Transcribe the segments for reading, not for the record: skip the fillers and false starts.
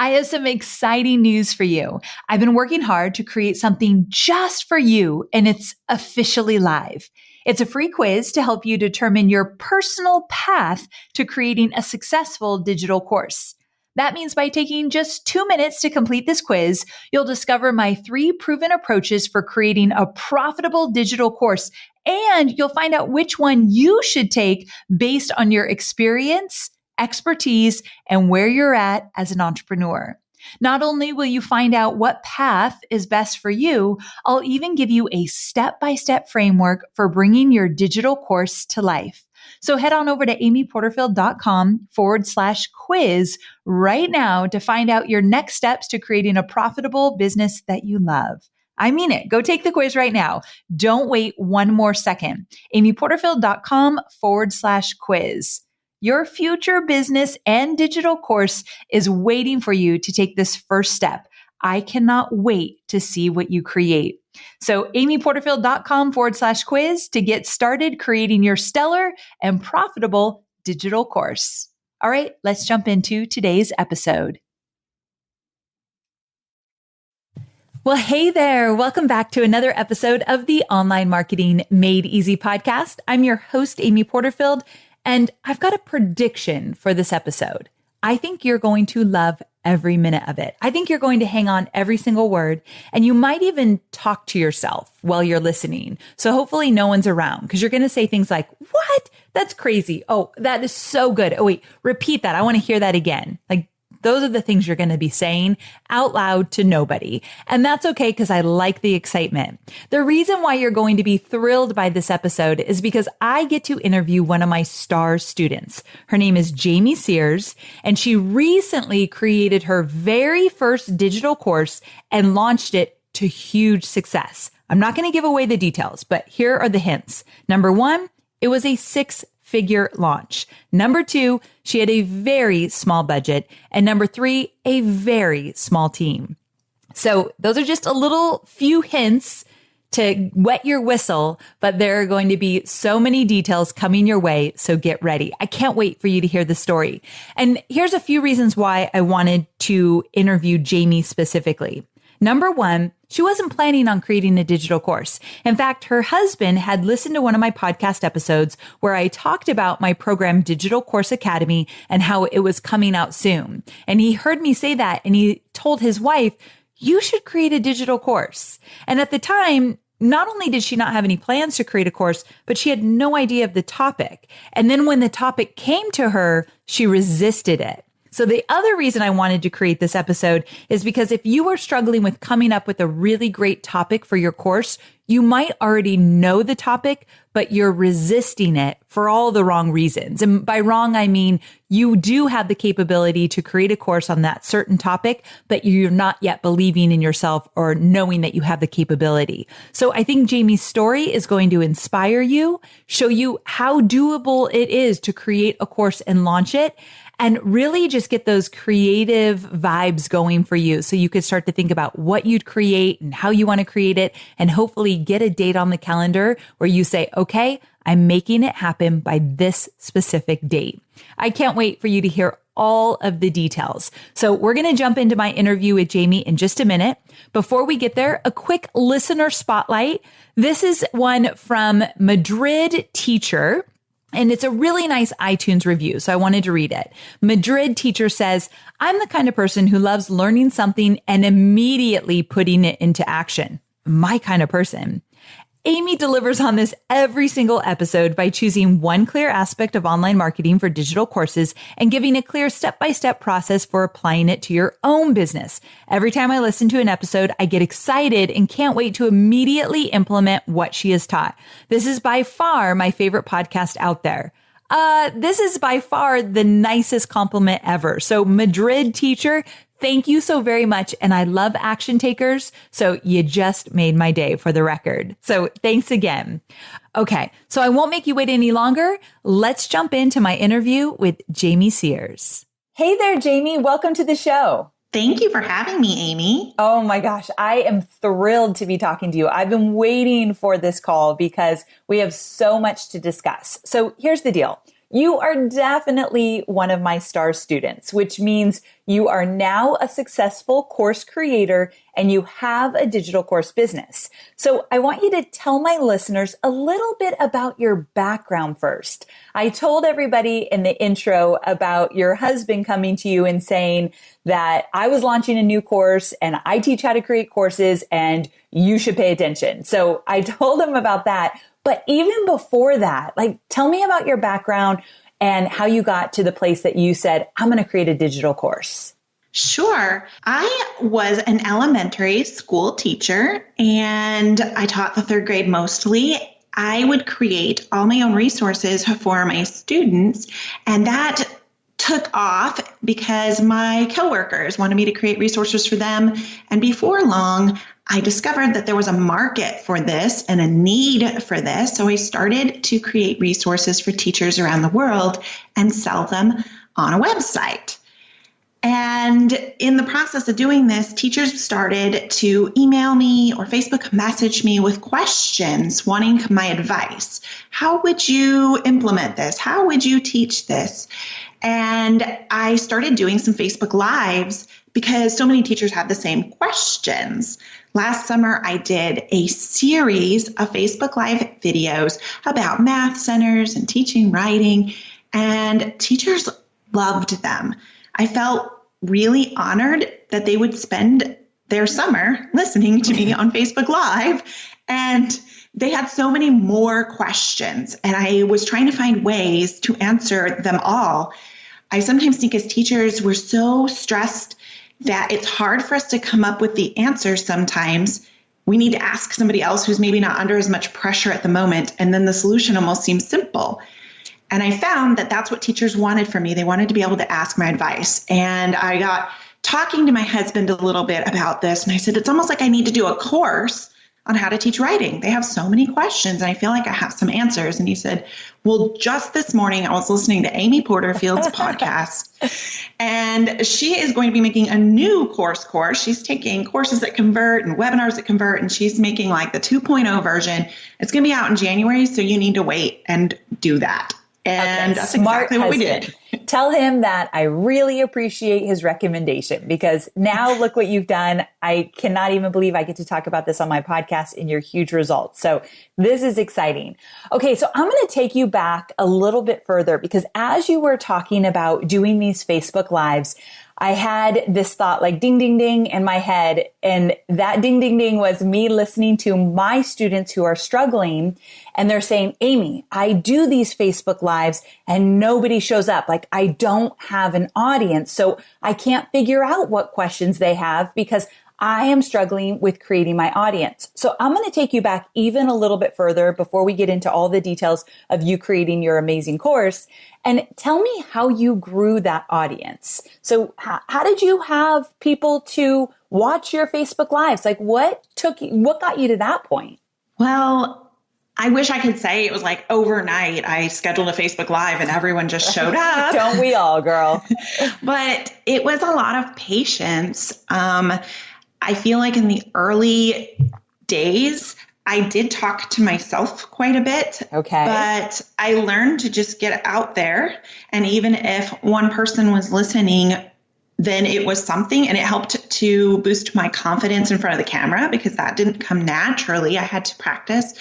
I have some exciting news for you. I've been working hard to create something just for you, and it's officially live. It's a free quiz to help you determine your personal path to creating a successful digital course. That means by taking just 2 minutes to complete this quiz, you'll discover my 3 proven approaches for creating a profitable digital course, and you'll find out which one you should take based on your experience, expertise, and where you're at as an entrepreneur. Not only will you find out what path is best for you, I'll even give you a step-by-step framework for bringing your digital course to life. So head on over to amyporterfield.com/quiz right now to find out your next steps to creating a profitable business that you love. I mean it. Go take the quiz right now. Don't wait one more second. amyporterfield.com/quiz. Your future business and digital course is waiting for you to take this first step. I cannot wait to see what you create. So amyporterfield.com/quiz to get started creating your stellar and profitable digital course. All right, let's jump into today's episode. Well, hey there. Welcome back to another episode of the Online Marketing Made Easy podcast. I'm your host, Amy Porterfield, and I've got a prediction for this episode. I think you're going to love every minute of it. I think you're going to hang on every single word, and you might even talk to yourself while you're listening. So hopefully no one's around because you're going to say things like, "What? That's crazy. Oh, that is so good. Oh, wait, repeat that. I want to hear that again." Like, those are the things you're going to be saying out loud to nobody. And that's okay because I like the excitement. The reason why you're going to be thrilled by this episode is because I get to interview one of my star students. Her name is Jamie Sears, and she recently created her very first digital course and launched it to huge success. I'm not going to give away the details, but here are the hints. Number 1, it was a 6-figure launch. Number 2, she had a very small budget. And number 3, a very small team. So those are just a little few hints to wet your whistle, but there are going to be so many details coming your way. So get ready. I can't wait for you to hear the story. And here's a few reasons why I wanted to interview Jamie specifically. Number 1, she wasn't planning on creating a digital course. In fact, her husband had listened to one of my podcast episodes where I talked about my program, Digital Course Academy, and how it was coming out soon. And he heard me say that, and he told his wife, "You should create a digital course." And at the time, not only did she not have any plans to create a course, but she had no idea of the topic. And then when the topic came to her, she resisted it. So the other reason I wanted to create this episode is because if you are struggling with coming up with a really great topic for your course, you might already know the topic, but you're resisting it for all the wrong reasons. And by wrong, I mean you do have the capability to create a course on that certain topic, but you're not yet believing in yourself or knowing that you have the capability. So I think Jamie's story is going to inspire you, show you how doable it is to create a course and launch it, and really just get those creative vibes going for you so you could start to think about what you'd create and how you want to create it, and hopefully get a date on the calendar where you say, okay, I'm making it happen by this specific date. I can't wait for you to hear all of the details. So we're going to jump into my interview with Jamie in just a minute. Before we get there, a quick listener spotlight. This is one from Madrid Teacher. And it's a really nice iTunes review, so I wanted to read it. Madrid Teacher says, "I'm the kind of person who loves learning something and immediately putting it into action. My kind of person. Amy delivers on this every single episode by choosing one clear aspect of online marketing for digital courses and giving a clear step-by-step process for applying it to your own business. Every time I listen to an episode, I get excited and can't wait to immediately implement what she has taught. This is by far my favorite podcast out there." This is by far the nicest compliment ever. So Madrid Teacher, thank you so very much. And I love action takers. So you just made my day, for the record. So thanks again. Okay. So I won't make you wait any longer. Let's jump into my interview with Jamie Sears. Hey there, Jamie. Welcome to the show. Thank you for having me, Amy. Oh my gosh, I am thrilled to be talking to you. I've been waiting for this call because we have so much to discuss. So here's the deal. you are definitely one of my star students, which means you are now a successful course creator and you have a digital course business. So I want you to tell my listeners a little bit about your background first. I told everybody in the intro about your husband coming to you and saying that I was launching a new course and I teach how to create courses and you should pay attention. So I told him about that. But even before that, tell me about your background and how you got to the place that you said, I'm going to create a digital course. Sure. I was an elementary school teacher and I taught the third grade mostly. I would create all my own resources for my students, and that took off because my coworkers wanted me to create resources for them. And before long, I discovered that there was a market for this and a need for this. So I started to create resources for teachers around the world and sell them on a website. And in the process of doing this, teachers started to email me or Facebook message me with questions wanting my advice. How would you implement this? How would you teach this? And I started doing some Facebook Lives because so many teachers had the same questions. Last summer, I did a series of Facebook Live videos about math centers and teaching writing, and teachers loved them. I felt really honored that they would spend their summer listening to me on Facebook Live, and they had so many more questions, and I was trying to find ways to answer them all. I sometimes think as teachers, we're so stressed that it's hard for us to come up with the answers sometimes. We need to ask somebody else who's maybe not under as much pressure at the moment, and then the solution almost seems simple. And I found that that's what teachers wanted from me. They wanted to be able to ask my advice. And I got talking to my husband a little bit about this, and I said, it's almost like I need to do a course on how to teach writing. They have so many questions, and I feel like I have some answers. And he said, well, just this morning, I was listening to Amy Porterfield's podcast, and she is going to be making a new course. She's taking courses that convert and webinars that convert, and she's making like the 2.0 version. It's going to be out in January, so you need to wait and do that. And that's exactly what we did. Tell him that I really appreciate his recommendation, because now look what you've done. I cannot even believe I get to talk about this on my podcast and your huge results. So this is exciting. Okay, so I'm going to take you back a little bit further, because as you were talking about doing these Facebook Lives, I had this thought like ding, ding, ding in my head. And that ding, ding, ding was me listening to my students who are struggling. And they're saying, Amy, I do these Facebook Lives and nobody shows up. Like, I don't have an audience. So I can't figure out what questions they have because I am struggling with creating my audience. So I'm going to take you back even a little bit further before we get into all the details of you creating your amazing course. And tell me how you grew that audience. So how did you have people to watch your Facebook Lives? Like, what got you to that point? Well, I wish I could say it was like overnight. I scheduled a Facebook Live and everyone just showed up. Don't we all, girl? But it was a lot of patience. I feel like in the early days, I did talk to myself quite a bit. Okay. But I learned to just get out there. And even if one person was listening, then it was something, and it helped to boost my confidence in front of the camera because that didn't come naturally. I had to practice.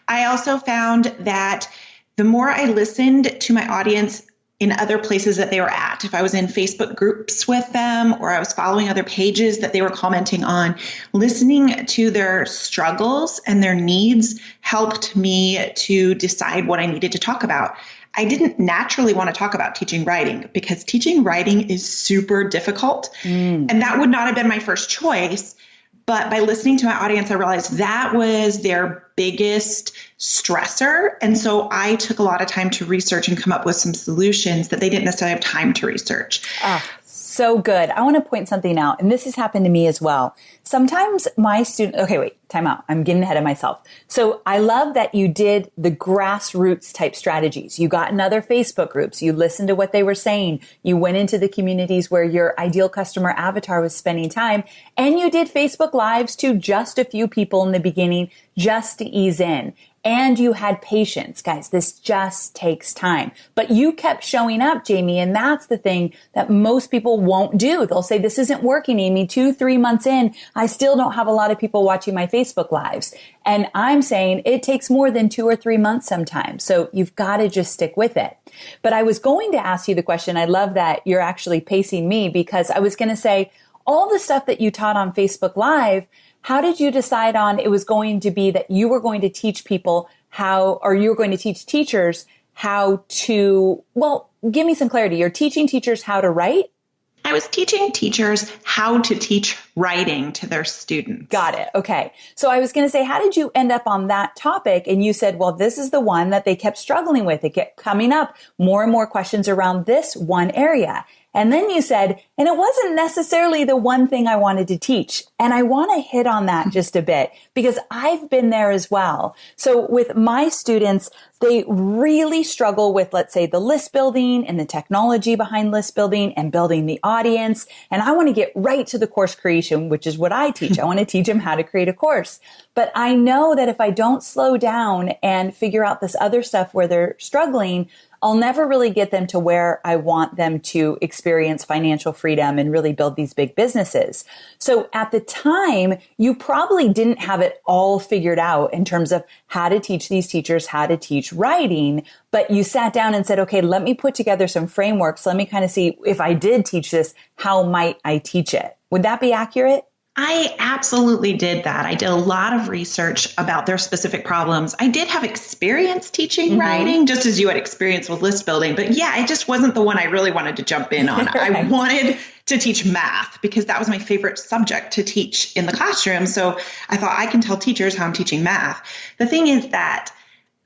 I also found that the more I listened to my audience in other places that they were at, if I was in Facebook groups with them or I was following other pages that they were commenting on, listening to their struggles and their needs helped me to decide what I needed to talk about. I didn't naturally want to talk about teaching writing because teaching writing is super difficult. And that would not have been my first choice. But by listening to my audience, I realized that was their biggest stressor. And so I took a lot of time to research and come up with some solutions that they didn't necessarily have time to research. So good. I want to point something out, and this has happened to me as well. Sometimes my time out. I'm getting ahead of myself. So I love that you did the grassroots type strategies. You got in other Facebook groups. You listened to what they were saying. You went into the communities where your ideal customer avatar was spending time, and you did Facebook Lives to just a few people in the beginning just to ease in. and you had patience. Guys, this just takes time. But you kept showing up, Jamie, and that's the thing that most people won't do. They'll say, this isn't working, Amy. 2-3 months in, I still don't have a lot of people watching my Facebook lives. And I'm saying it takes more than 2 or 3 months sometimes. So you've got to just stick with it. But I was going to ask you the question. I love that you're actually pacing me, because I was going to say, all the stuff that you taught on Facebook Live, how did you decide on it was going to be that you were going to teach people how, or you were going to teach teachers how to, well, give me some clarity. You're teaching teachers how to write? I was teaching teachers how to teach writing to their students. Got it. Okay. So I was going to say, how did you end up on that topic? And you said, well, this is the one that they kept struggling with. It kept coming up more and more questions around this one area. And then you said, and it wasn't necessarily the one thing I wanted to teach. And I want to hit on that just a bit, because I've been there as well. So with my students, they really struggle with, let's say, the list building and the technology behind list building and building the audience. And I want to get right to the course creation, which is what I teach. I want to teach them how to create a course. But I know that if I don't slow down and figure out this other stuff where they're struggling, I'll never really get them to where I want them to experience financial freedom and really build these big businesses. So at the time, you probably didn't have it all figured out in terms of how to teach these teachers how to teach writing, but you sat down and said, okay, let me put together some frameworks. Let me kind of see, if I did teach this, how might I teach it? Would that be accurate? I absolutely did that. I did a lot of research about their specific problems. I did have experience teaching writing, just as you had experience with list building. But yeah, it just wasn't the one I really wanted to jump in on. Right. I wanted to teach math because that was my favorite subject to teach in the classroom. So I thought I can tell teachers how I'm teaching math. The thing is that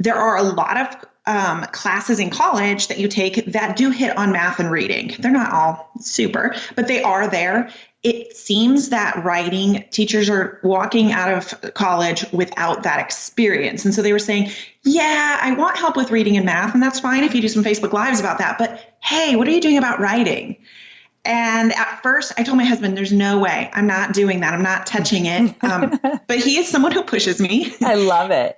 there are a lot of classes in college that you take that do hit on math and reading. They're not all super, but they are there. It seems that writing teachers are walking out of college without that experience. And so they were saying, yeah, I want help with reading and math, and that's fine if you do some Facebook Lives about that. But hey, what are you doing about writing? And at first I told my husband, there's no way. I'm not doing that. I'm not touching it. But he is someone who pushes me. I love it.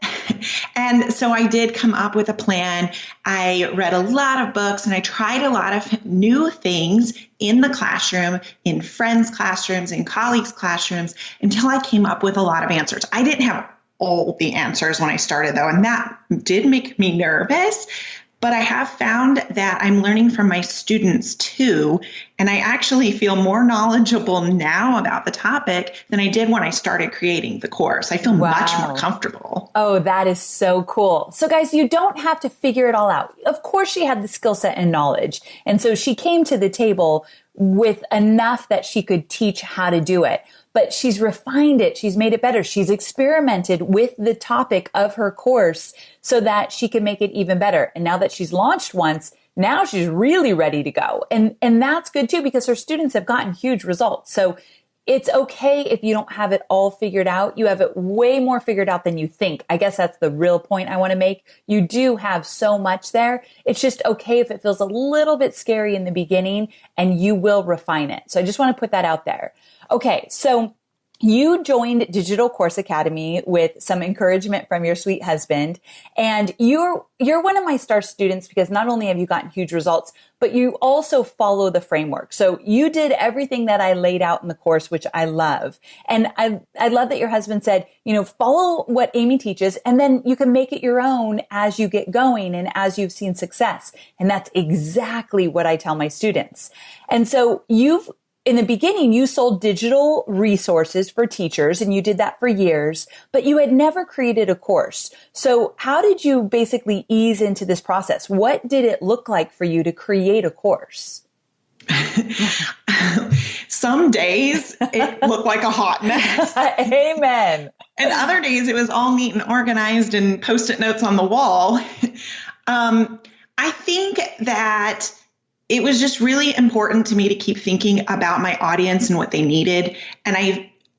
And so I did come up with a plan. I read a lot of books and I tried a lot of new things in the classroom, in friends' classrooms, in colleagues' classrooms, until I came up with a lot of answers. I didn't have all the answers when I started, though, and that did make me nervous. But I have found that I'm learning from my students too. And I actually feel more knowledgeable now about the topic than I did when I started creating the course. I feel much more comfortable. Oh, that is so cool. So guys, you don't have to figure it all out. Of course, she had the skill set and knowledge. And so she came to the table with enough that she could teach how to do it. But she's refined it. She's made it better. She's experimented with the topic of her course so that she can make it even better. And now that she's launched once, now she's really ready to go. And that's good too, because her students have gotten huge results. So it's okay if you don't have it all figured out. You have it way more figured out than you think. I guess that's the real point I want to make. You do have so much there. It's just okay if it feels a little bit scary in the beginning, and you will refine it. So I just want to put that out there. Okay, so you joined Digital Course Academy with some encouragement from your sweet husband, and you're one of my star students because not only have you gotten huge results, but you also follow the framework. So you did everything that I laid out in the course, which I love. And I love that your husband said, follow what Amy teaches, and then you can make it your own as you get going and as you've seen success. And that's exactly what I tell my students. And so in the beginning, you sold digital resources for teachers, and you did that for years, but you had never created a course. So how did you basically ease into this process? What did it look like for you to create a course? Some days it looked like a hot mess. Amen. And other days it was all neat and organized and Post-it notes on the wall. I think that it was just really important to me to keep thinking about my audience and what they needed. And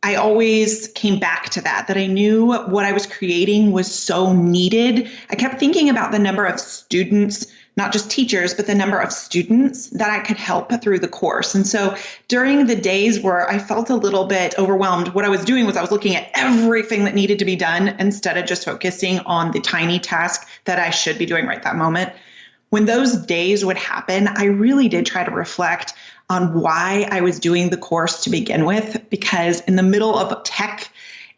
I always came back to that I knew what I was creating was so needed. I kept thinking about the number of students not just teachers, but the number of students that I could help through the course. And so during the days where I felt a little bit overwhelmed, what I was doing was I was looking at everything that needed to be done instead of just focusing on the tiny task that I should be doing right that moment. When those days would happen, I really did try to reflect on why I was doing the course to begin with, because in the middle of tech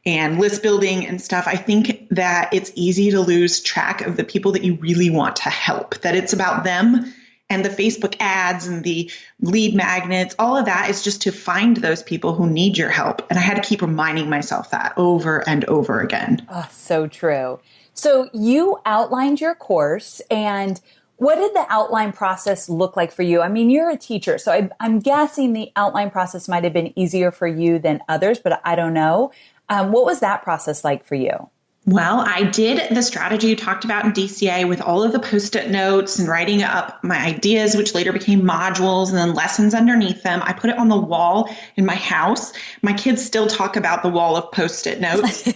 and list building and stuff, I think that it's easy to lose track of the people that you really want to help, that it's about them and the Facebook ads and the lead magnets. All of that is just to find those people who need your help. And I had to keep reminding myself that over and over again. Oh, so true. So you outlined your course, and what did the outline process look like for you? I mean, you're a teacher, so I'm guessing the outline process might have been easier for you than others, but I don't know. What was that process like for you? Well, I did the strategy you talked about in DCA with all of the Post-it notes and writing up my ideas, which later became modules and then lessons underneath them. I put it on the wall in my house. My kids still talk about the wall of Post-it notes.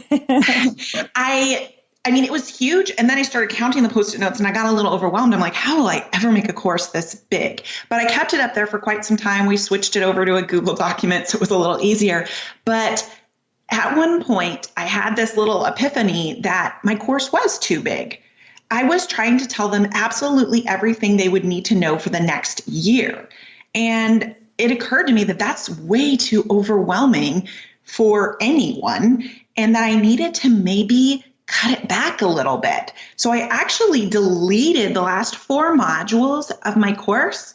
I mean, it was huge. And then I started counting the Post-it notes and I got a little overwhelmed. I'm like, how will I ever make a course this big? But I kept it up there for quite some time. We switched it over to a Google document, so it was a little easier. But at one point, I had this little epiphany that my course was too big. I was trying to tell them absolutely everything they would need to know for the next year. And it occurred to me that that's way too overwhelming for anyone, and that I needed to maybe cut it back a little bit. So I actually deleted the last 4 modules of my course.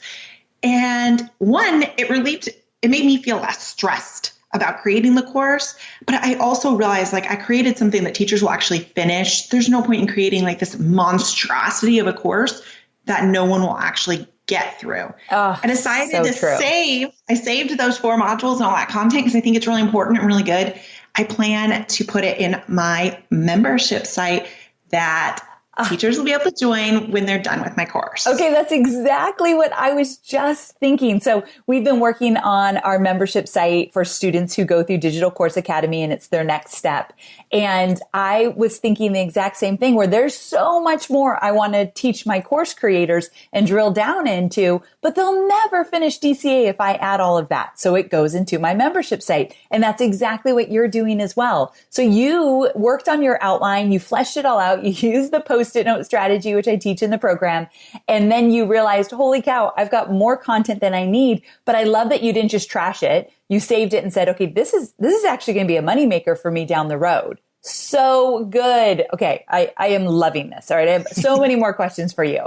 And one, it made me feel less stressed about creating the course. But I also realized, like, I created something that teachers will actually finish. There's no point in creating like this monstrosity of a course that no one will actually get through. I decided I saved those 4 modules and all that content because I think it's really important and really good. I plan to put it in my membership site that teachers will be able to join when they're done with my course. Okay, that's exactly what I was just thinking. So we've been working on our membership site for students who go through Digital Course Academy, and it's their next step. And I was thinking the exact same thing, where there's so much more I want to teach my course creators and drill down into, but they'll never finish DCA if I add all of that. So it goes into my membership site. And that's exactly what you're doing as well. So you worked on your outline, you fleshed it all out, you used the Post-it note strategy, which I teach in the program. And then you realized, holy cow, I've got more content than I need. But I love that you didn't just trash it. You saved it and said, okay, this is actually going to be a moneymaker for me down the road. So good. Okay. I am loving this. All right. I have so many more questions for you.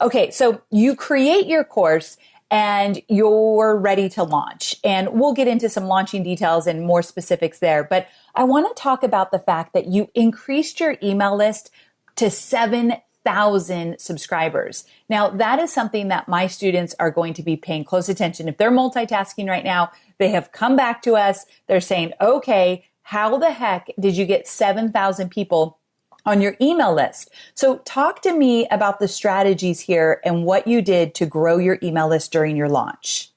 Okay. So you create your course and you're ready to launch, and we'll get into some launching details and more specifics there. But I want to talk about the fact that you increased your email list to 7,000 subscribers. Now, that is something that my students are going to be paying close attention. If they're multitasking right now, they have come back to us. They're saying, okay, how the heck did you get 7,000 people on your email list? So talk to me about the strategies here and what you did to grow your email list during your launch.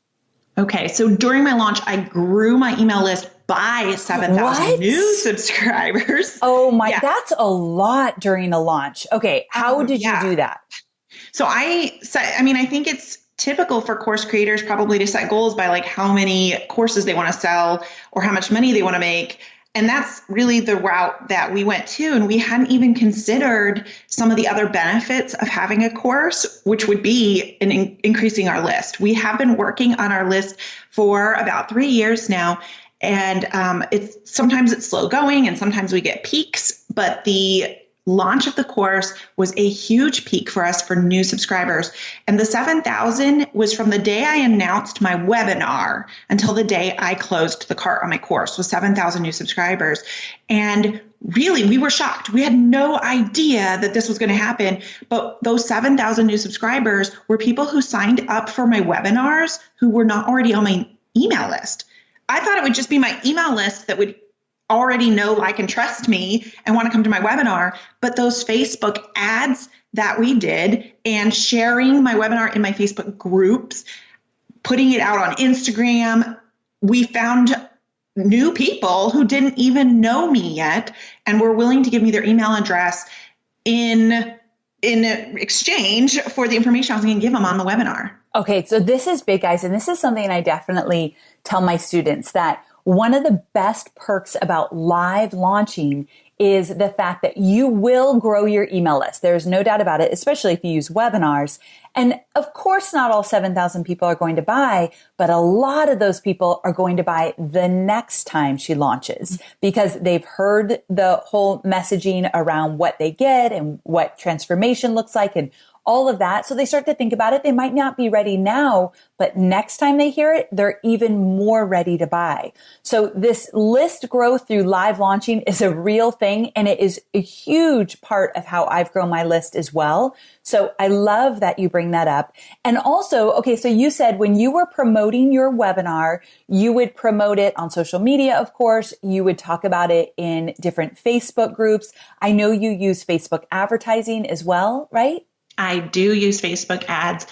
Okay, so during my launch, I grew my email list by 7,000 new subscribers. Oh my, that's a lot during a launch. Okay, how did you do that? So I think it's typical for course creators probably to set goals by like how many courses they want to sell or how much money they want to make. And that's really the route that we went to. And we hadn't even considered some of the other benefits of having a course, which would be increasing our list. We have been working on our list for about 3 years now. And sometimes it's slow going and sometimes we get peaks, but the launch of the course was a huge peak for us for new subscribers. And the 7,000 was from the day I announced my webinar until the day I closed the cart on my course, was 7,000 new subscribers. And really, we were shocked. We had no idea that this was going to happen. But those 7,000 new subscribers were people who signed up for my webinars who were not already on my email list. I thought it would just be my email list that would already know, like, and trust me and want to come to my webinar. But those Facebook ads that we did and sharing my webinar in my Facebook groups, putting it out on Instagram, we found new people who didn't even know me yet and were willing to give me their email address in in exchange for the information I was going to give them on the webinar. Okay, so this is big, guys. And this is something I definitely tell my students, that one of the best perks about live launching is the fact that you will grow your email list. There's no doubt about it, especially if you use webinars. And of course, not all 7,000 people are going to buy, but a lot of those people are going to buy the next time she launches because they've heard the whole messaging around what they get and what transformation looks like and all of that. So they start to think about it. They might not be ready now, but next time they hear it, they're even more ready to buy. So this list growth through live launching is a real thing. And it is a huge part of how I've grown my list as well. So I love that you bring that up. And also, okay, so you said when you were promoting your webinar, you would promote it on social media, of course. You would talk about it in different Facebook groups. I know you use Facebook advertising as well, right? I do use Facebook ads.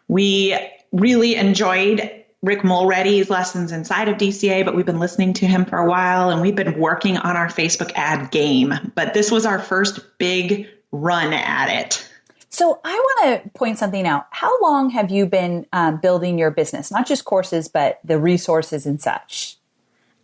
We really enjoyed Rick Mulready's lessons inside of DCA, but we've been listening to him for a while and we've been working on our Facebook ad game. But this was our first big run at it. So I want to point something out. How long have you been building your business? Not just courses, but the resources and such.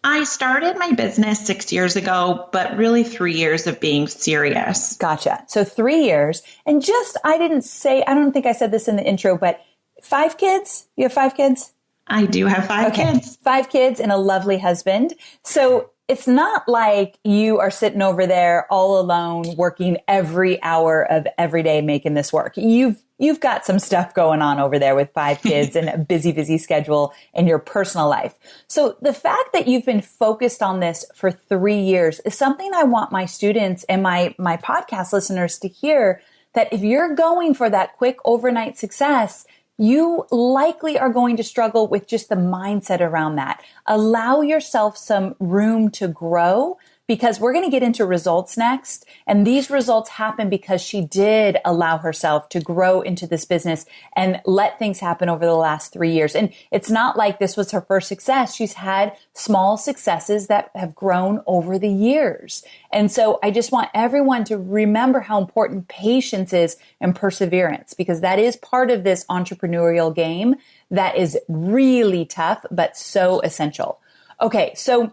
I started my business 6 years ago, but really 3 years of being serious. Gotcha. So 3 years. And I don't think I said this in the intro, but 5 kids? You have 5 kids? I do have 5 kids. 5 kids and a lovely husband. So it's not like you are sitting over there all alone working every hour of every day making this work. You've got some stuff going on over there with 5 kids and a busy schedule in your personal life. So the fact that you've been focused on this for 3 years is something I want my students and my podcast listeners to hear, that if you're going for that quick overnight success, you likely are going to struggle with just the mindset around that. Allow yourself some room to grow, because we're going to get into results next. And these results happen because she did allow herself to grow into this business and let things happen over the last 3 years. And it's not like this was her first success. She's had small successes that have grown over the years. And so I just want everyone to remember how important patience is and perseverance, because that is part of this entrepreneurial game that is really tough, but so essential. Okay, so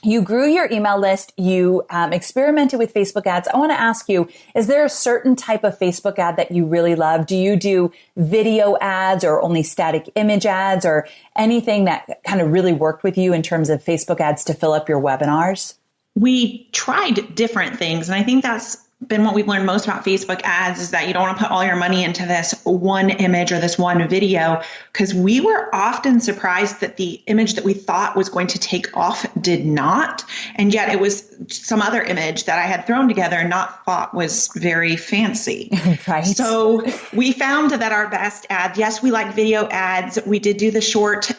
you grew your email list. You experimented with Facebook ads. I want to ask you, is there a certain type of Facebook ad that you really love? Do you do video ads or only static image ads, or anything that kind of really worked with you in terms of Facebook ads to fill up your webinars? We tried different things. And I think that's been what we've learned most about Facebook ads, is that you don't want to put all your money into this one image or this one video, because we were often surprised that the image that we thought was going to take off did not. And yet it was some other image that I had thrown together and not thought was very fancy. Right. So we found that our best ads, yes, we like video ads. We did do the short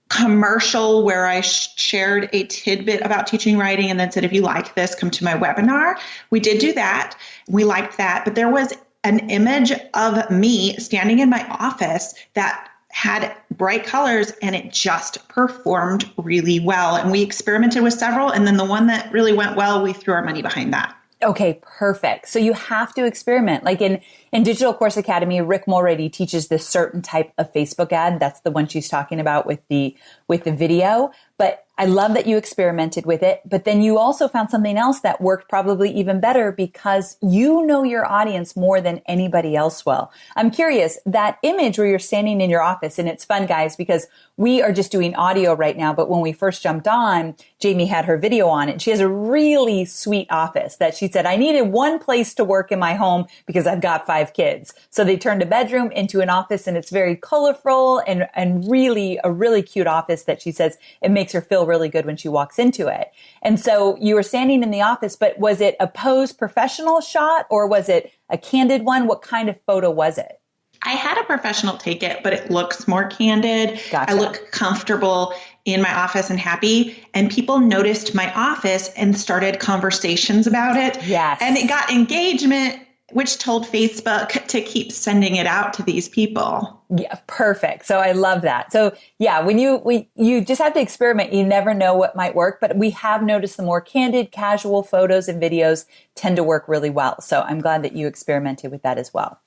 commercial where I shared a tidbit about teaching writing and then said, if you like this, come to my webinar. We did do that. We liked that. But there was an image of me standing in my office that had bright colors, and it just performed really well. And we experimented with several. And then the one that really went well, we threw our money behind that. Okay, perfect. So you have to experiment. Like in Digital Course Academy, Rick Mulready teaches this certain type of Facebook ad. That's the one she's talking about with the video. But I love that you experimented with it, but then you also found something else that worked probably even better, because you know your audience more than anybody else will. I'm curious, that image where you're standing in your office, and it's fun, guys, because we are just doing audio right now, but when we first jumped on, Jamie had her video on it. She has a really sweet office that she said, I needed one place to work in my home because I've got 5 kids. So they turned a bedroom into an office, and it's very colorful and really a really cute office that she says it makes her feel really good when she walks into it. And so you were standing in the office, but was it a posed professional shot or was it a candid one? What kind of photo was it? I had a professional take it, but it looks more candid. Gotcha. I look comfortable in my office and happy. And people noticed my office and started conversations about it. Yes. And it got engagement which told Facebook to keep sending it out to these people. Yeah, perfect. So I love that. So yeah, when you just have to experiment, you never know what might work, but we have noticed the more candid, casual photos and videos tend to work really well. So I'm glad that you experimented with that as well.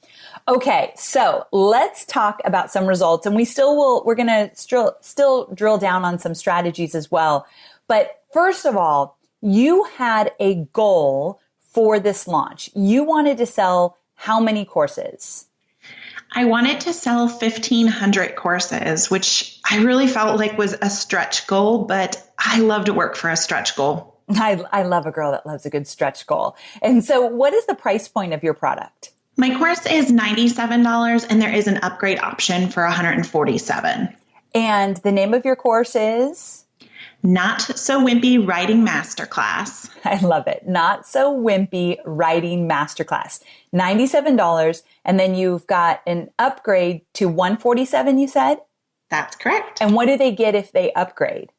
Okay. So let's talk about some results, and we're going to still drill down on some strategies as well. But first of all, you had a goal for this launch. You wanted to sell how many courses? I wanted to sell 1,500 courses, which I really felt like was a stretch goal, but I love to work for a stretch goal. I love a girl that loves a good stretch goal. And so what is the price point of your product? My course is $97 and there is an upgrade option for $147. And the name of your course is? Not So Wimpy Writing Masterclass. I love it. Not So Wimpy Writing Masterclass. $97. And then you've got an upgrade to $147, you said? That's correct. And what do they get if they upgrade?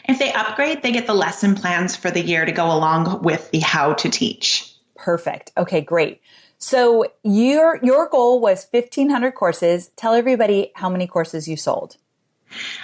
If they upgrade, they get the lesson plans for the year to go along with the how to teach. Perfect. Okay, great. So your goal was 1,500 courses. Tell everybody how many courses you sold.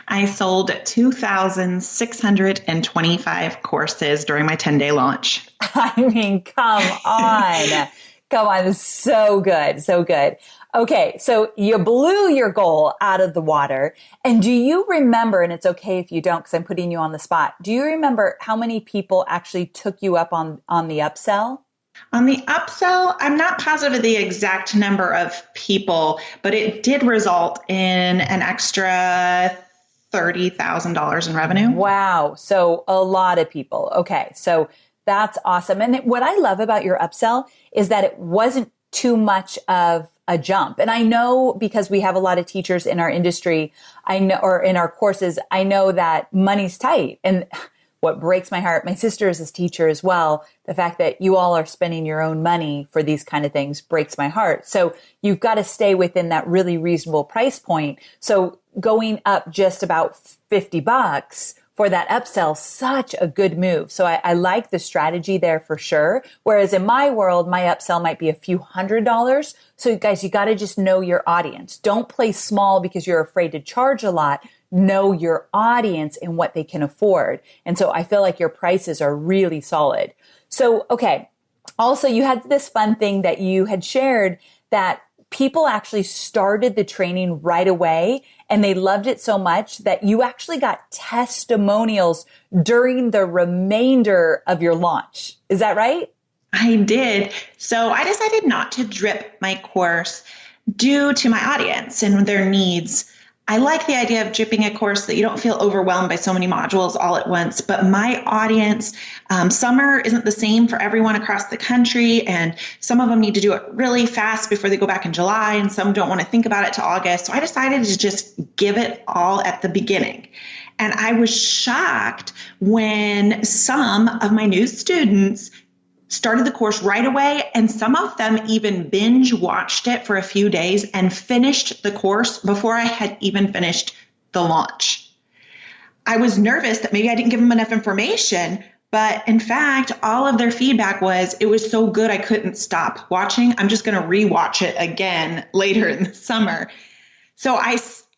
I sold 2,625 courses during my 10-day launch. I mean, come on. Come on. So good. So good. Okay. So you blew your goal out of the water. And do you remember, and it's okay if you don't, because I'm putting you on the spot. Do you remember how many people actually took you up on the upsell? On the upsell, I'm not positive of the exact number of people, but it did result in an extra $30,000 in revenue. Wow. So a lot of people. Okay. So that's awesome. And what I love about your upsell is that it wasn't too much of a jump. And I know because we have a lot of teachers in our industry, or in our courses, I know that money's tight. And what breaks my heart, my sister is a teacher as well. The fact that you all are spending your own money for these kind of things breaks my heart. So you've got to stay within that really reasonable price point. So going up just about $50 for that upsell, such a good move. So I like the strategy there for sure. Whereas in my world, my upsell might be a few $100s. So guys, you got to just know your audience. Don't play small because you're afraid to charge a lot. Know your audience and what they can afford. And so I feel like your prices are really solid. So, okay. Also, you had this fun thing that you had shared that people actually started the training right away and they loved it so much that you actually got testimonials during the remainder of your launch. Is that right? I did. So I decided not to drip my course due to my audience and their needs. I like the idea of dripping a course that you don't feel overwhelmed by so many modules all at once. But my audience, summer isn't the same for everyone across the country. And some of them need to do it really fast before they go back in July. And some don't want to think about it till August. So I decided to just give it all at the beginning. And I was shocked when some of my new students started the course right away, and some of them even binge watched it for a few days and finished the course before I had even finished the launch. I was nervous that maybe I didn't give them enough information, but in fact, all of their feedback was, it was so good I couldn't stop watching. I'm just going to rewatch it again later in the summer. So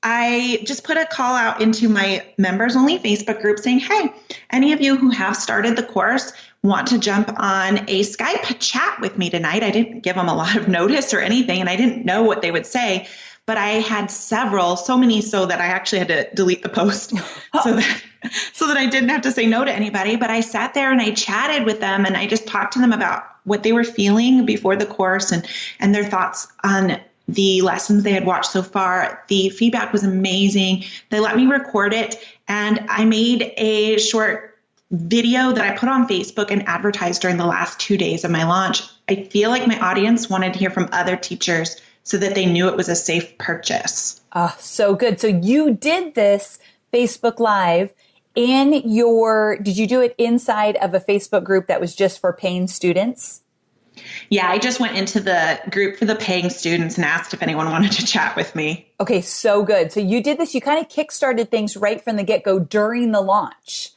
I just put a call out into my members only Facebook group saying, hey, any of you who have started the course want to jump on a Skype chat with me tonight? I didn't give them a lot of notice or anything, and I didn't know what they would say, but I had so many so that I actually had to delete the post so that I didn't have to say no to anybody. But I sat there and I chatted with them and I just talked to them about what they were feeling before the course and their thoughts on the lessons they had watched so far. The feedback was amazing. They let me record it, and I made a short video that I put on Facebook and advertised during the last 2 days of my launch. I feel like my audience wanted to hear from other teachers so that they knew it was a safe purchase. Oh, so good. So you did this Facebook Live did you do it inside of a Facebook group that was just for paying students? Yeah, I just went into the group for the paying students and asked if anyone wanted to chat with me. Okay, so good. So you did this, you kind of kickstarted things right from the get-go during the launch.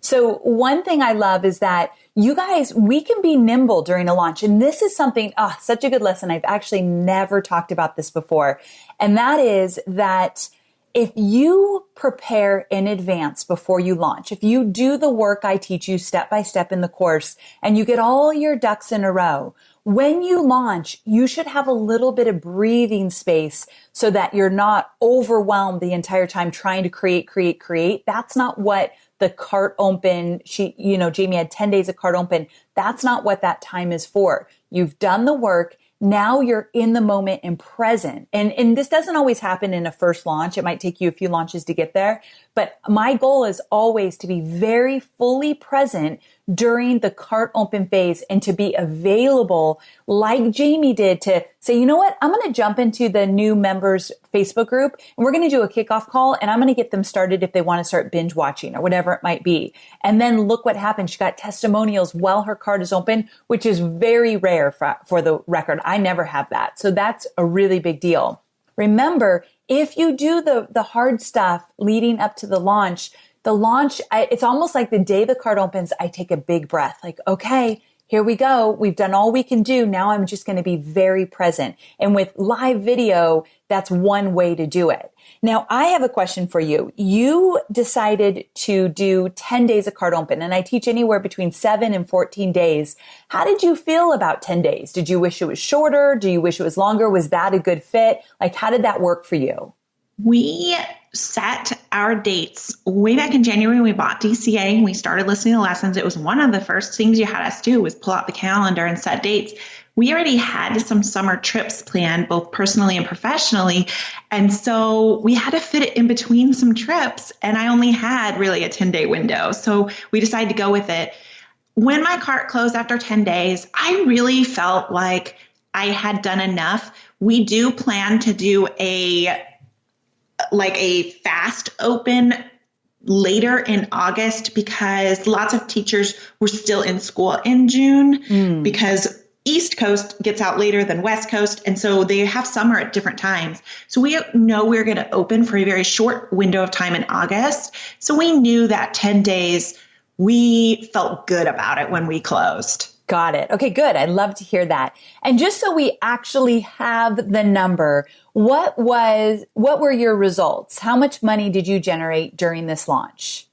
So one thing I love is that you guys, we can be nimble during a launch. And this is something, such a good lesson. I've actually never talked about this before. And that is that if you prepare in advance before you launch, if you do the work I teach you step by step in the course and you get all your ducks in a row, when you launch, you should have a little bit of breathing space so that you're not overwhelmed the entire time trying to create. That's not what the cart open, Jamie had 10 days of cart open. That's not what that time is for. You've done the work. Now you're in the moment and present. And this doesn't always happen in a first launch. It might take you a few launches to get there. But my goal is always to be very fully present during the cart open phase and to be available like Jamie did to say, you know what, I'm going to jump into the new members Facebook group and we're going to do a kickoff call and I'm going to get them started if they want to start binge watching or whatever it might be. And then look what happened. She got testimonials while her cart is open, which is very rare for the record. I never have that. So that's a really big deal. Remember, if you do the hard stuff leading up to the launch, it's almost like the day the cart opens, I take a big breath, like, okay, here we go. We've done all we can do. Now I'm just going to be very present. And with live video, that's one way to do it. Now, I have a question for you. You decided to do 10 days of cart open, and I teach anywhere between 7 and 14 days. How did you feel about 10 days? Did you wish it was shorter? Do you wish it was longer? Was that a good fit? Like, how did that work for you? We set our dates way back in January. We bought DCA. We started listening to lessons. It was one of the first things you had us do was pull out the calendar and set dates. We already had some summer trips planned, both personally and professionally. And so we had to fit it in between some trips. And I only had really a 10-day window. So we decided to go with it. When my cart closed after 10 days, I really felt like I had done enough. We do plan to do a fast open later in August because lots of teachers were still in school in June because East Coast gets out later than West Coast. And so they have summer at different times. So we know we're going to open for a very short window of time in August. So we knew that 10 days, we felt good about it when we closed. Got it. Okay, good. I'd love to hear that. And just so we actually have the number, what were your results? How much money did you generate during this launch?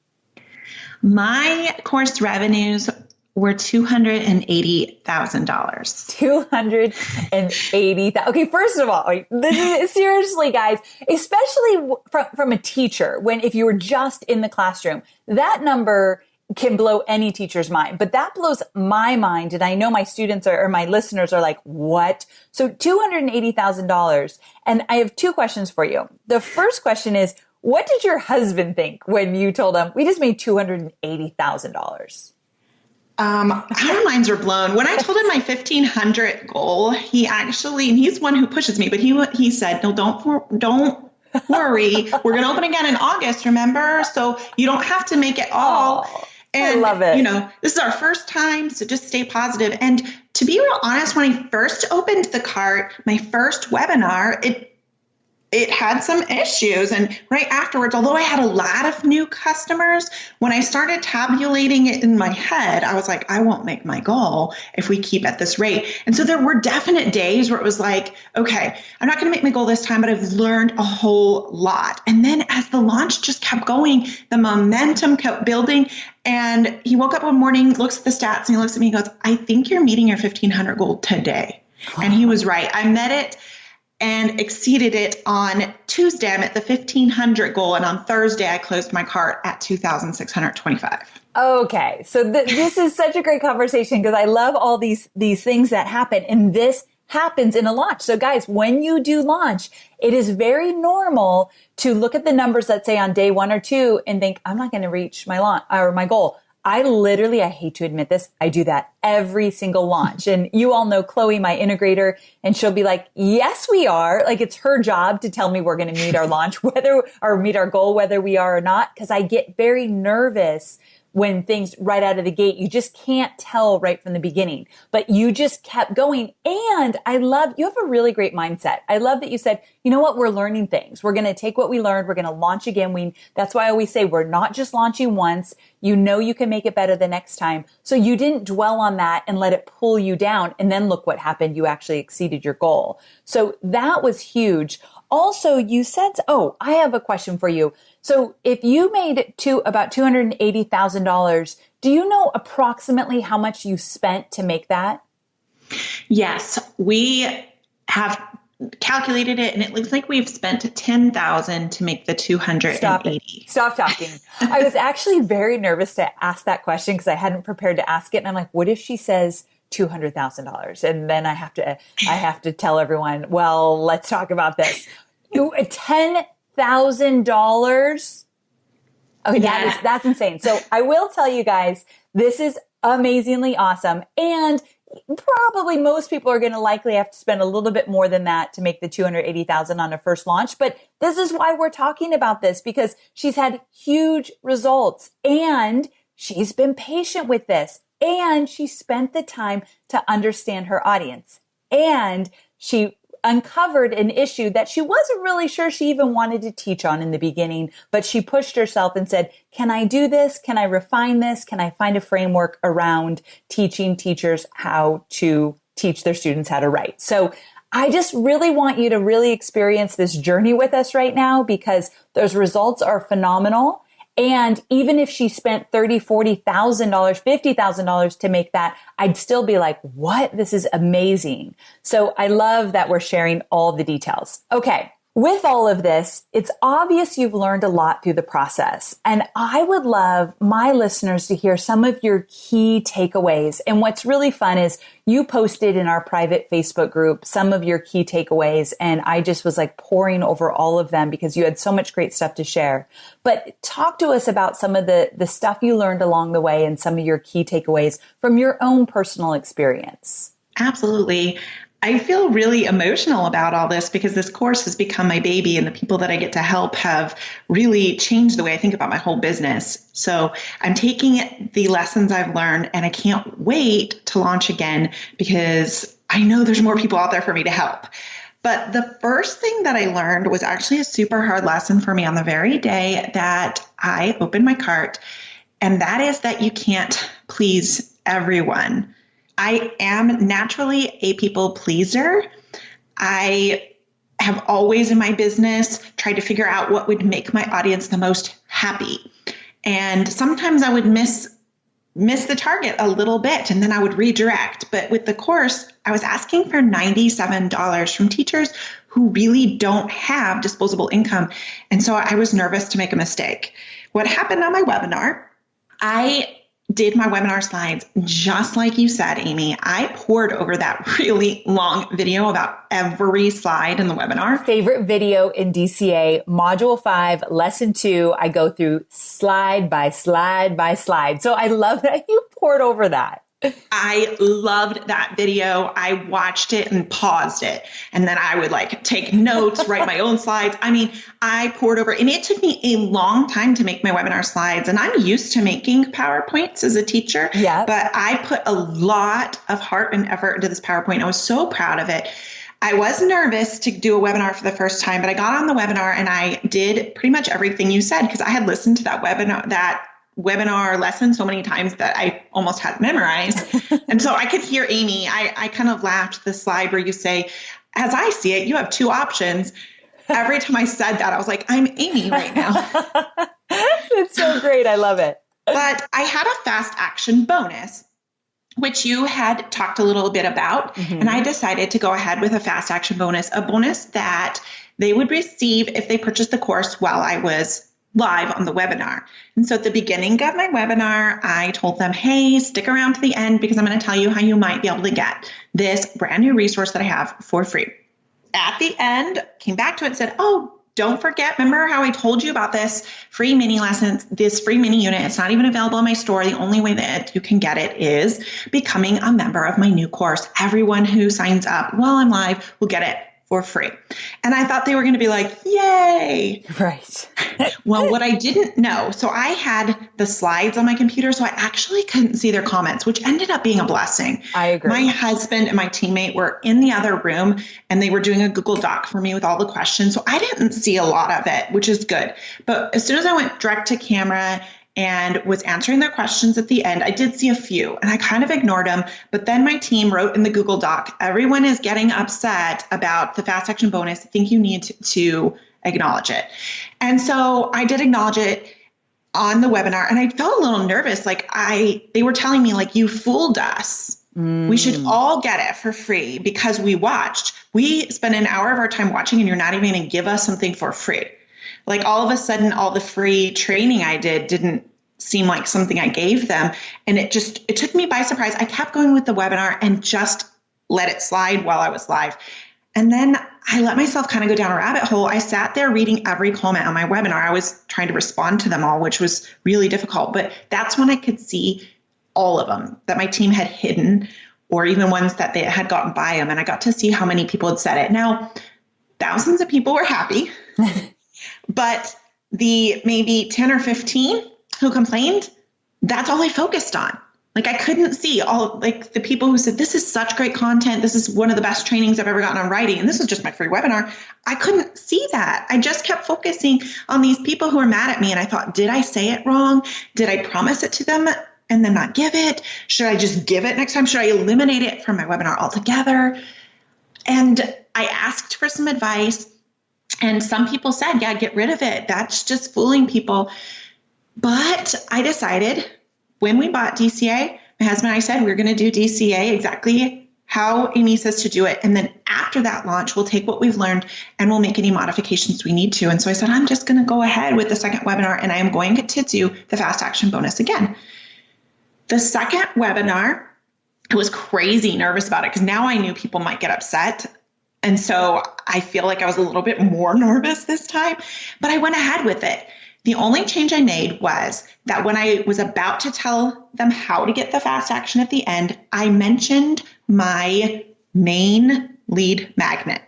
My course revenues were $280,000. $280,000. Okay, first of all, this is, seriously, guys, especially from a teacher, if you were just in the classroom, that number can blow any teacher's mind, but that blows my mind. And I know my students or my listeners are like, what? So $280,000. And I have two questions for you. The first question is, what did your husband think when you told him we just made $280,000? Our minds were blown. When I told him my 1,500 goal, he's one who pushes me, but he said, no, don't worry. We're going to open again in August, remember? So you don't have to make it all. Oh, and, I love it. This is our first time, so just stay positive. And to be real honest, when I first opened the cart, my first webinar, it had some issues. And right afterwards, although I had a lot of new customers, when I started tabulating it in my head, I was like, I won't make my goal if we keep at this rate. And so there were definite days where it was like, okay, I'm not going to make my goal this time, but I've learned a whole lot. And then as the launch just kept going, the momentum kept building. And he woke up one morning, looks at the stats, and he looks at me and goes, I think you're meeting your 1,500 goal today. And he was right. I met it and exceeded it on Tuesday. I'm at the 1,500 goal. And on Thursday, I closed my cart at 2,625. Okay. So this is such a great conversation because I love all these things that happen. And this happens in a launch. So guys, when you do launch, it is very normal to look at the numbers, let's say on day 1 or 2 and think, I'm not going to reach my launch or my goal. I hate to admit this, I do that every single launch. And you all know Chloe, my integrator, and she'll be like, yes, we are. Like it's her job to tell me we're going to meet our launch, meet our goal, whether we are or not. Cause I get very nervous when things right out of the gate, you just can't tell right from the beginning, but you just kept going. And you have a really great mindset. I love that you said, you know what? We're learning things. We're going to take what we learned. We're going to launch again. That's why I always say we're not just launching once. You know, you can make it better the next time. So you didn't dwell on that and let it pull you down. And then look what happened. You actually exceeded your goal. So that was huge. Also, you said, I have a question for you. So if you made it to about $280,000, do you know approximately how much you spent to make that? Yes, we have calculated it, and it looks like we've spent $10,000 to make the 280. Stop talking. I was actually very nervous to ask that question because I hadn't prepared to ask it. And I'm like, what if she says $200,000? And then I have to tell everyone, well, let's talk about this. $10,000. Okay, yeah. That's insane. So I will tell you guys, this is amazingly awesome. And probably most people are going to likely have to spend a little bit more than that to make the 280,000 on a first launch. But this is why we're talking about this, because she's had huge results and she's been patient with this, and she spent the time to understand her audience, and she uncovered an issue that she wasn't really sure she even wanted to teach on in the beginning, but she pushed herself and said, can I do this? Can I refine this? Can I find a framework around teaching teachers how to teach their students how to write? So I just really want you to really experience this journey with us right now, because those results are phenomenal. And even if she spent $30,000, $40,000, $50,000 to make that, I'd still be like, what? This is amazing. So I love that we're sharing all the details. Okay. With all of this, it's obvious you've learned a lot through the process. And I would love my listeners to hear some of your key takeaways. And what's really fun is you posted in our private Facebook group some of your key takeaways. And I just was like pouring over all of them because you had so much great stuff to share. But talk to us about some of the stuff you learned along the way and some of your key takeaways from your own personal experience. Absolutely. I feel really emotional about all this because this course has become my baby, and the people that I get to help have really changed the way I think about my whole business. So I'm taking the lessons I've learned, and I can't wait to launch again because I know there's more people out there for me to help. But the first thing that I learned was actually a super hard lesson for me on the very day that I opened my cart, and that is that you can't please everyone. I am naturally a people pleaser. I have always in my business tried to figure out what would make my audience the most happy. And sometimes I would miss the target a little bit, and then I would redirect. But with the course, I was asking for $97 from teachers who really don't have disposable income. And so I was nervous to make a mistake. What happened on my webinar, I did my webinar slides just like you said, Amy. I poured over that really long video about every slide in the webinar. Favorite video in DCA, Module 5, Lesson 2. I go through slide by slide by slide. So I love that you poured over that. I loved that video. I watched it and paused it. And then I would take notes, write my own slides. I mean, I poured over, and it took me a long time to make my webinar slides. And I'm used to making PowerPoints as a teacher, but I put a lot of heart and effort into this PowerPoint. I was so proud of it. I was nervous to do a webinar for the first time, but I got on the webinar and I did pretty much everything you said because I had listened to that webinar lesson so many times that I almost had memorized. And so I could hear Amy. I kind of laughed the slide where you say, as I see it, you have two options. Every time I said that, I was like, I'm Amy right now. It's so great. I love it. But I had a fast action bonus, which you had talked a little bit about. Mm-hmm. And I decided to go ahead with a fast action bonus, a bonus that they would receive if they purchased the course while I was live on the webinar. And so at the beginning of my webinar, I told them, hey, stick around to the end because I'm going to tell you how you might be able to get this brand new resource that I have for free. At the end, came back to it and said, oh, don't forget, remember how I told you about this free mini lessons, this free mini unit? It's not even available in my store. The only way that you can get it is becoming a member of my new course. Everyone who signs up while I'm live will get it for free. And I thought they were going to be like, yay. Right. Well, what I didn't know, so I had the slides on my computer, so I actually couldn't see their comments, which ended up being a blessing. I agree. My husband and my teammate were in the other room and they were doing a Google Doc for me with all the questions. So I didn't see a lot of it, which is good. But as soon as I went direct to camera and was answering their questions at the end, I did see a few and I kind of ignored them. But then my team wrote in the Google Doc, everyone is getting upset about the fast action bonus. I think you need to acknowledge it. And so I did acknowledge it on the webinar and I felt a little nervous. Like they were telling me like, you fooled us. We should all get it for free because we watched. We spent an hour of our time watching and you're not even going to give us something for free. Like all of a sudden, all the free training I did didn't seem like something I gave them. And it took me by surprise. I kept going with the webinar and just let it slide while I was live. And then I let myself kind of go down a rabbit hole. I sat there reading every comment on my webinar. I was trying to respond to them all, which was really difficult. But that's when I could see all of them that my team had hidden or even ones that they had gotten by them. And I got to see how many people had said it. Now, thousands of people were happy. But the maybe 10 or 15 who complained, that's all I focused on. Like I couldn't see all like the people who said, this is such great content. This is one of the best trainings I've ever gotten on writing. And this is just my free webinar. I couldn't see that. I just kept focusing on these people who were mad at me. And I thought, did I say it wrong? Did I promise it to them and then not give it? Should I just give it next time? Should I eliminate it from my webinar altogether? And I asked for some advice. And some people said, yeah, get rid of it. That's just fooling people. But I decided when we bought DCA, my husband and I said, we're going to do DCA exactly how Amy says to do it. And then after that launch, we'll take what we've learned and we'll make any modifications we need to. And so I said, I'm just going to go ahead with the second webinar and I am going to do the fast action bonus again. The second webinar, I was crazy nervous about it because now I knew people might get upset. And so I feel like I was a little bit more nervous this time, but I went ahead with it. The only change I made was that when I was about to tell them how to get the fast action at the end, I mentioned my main lead magnet.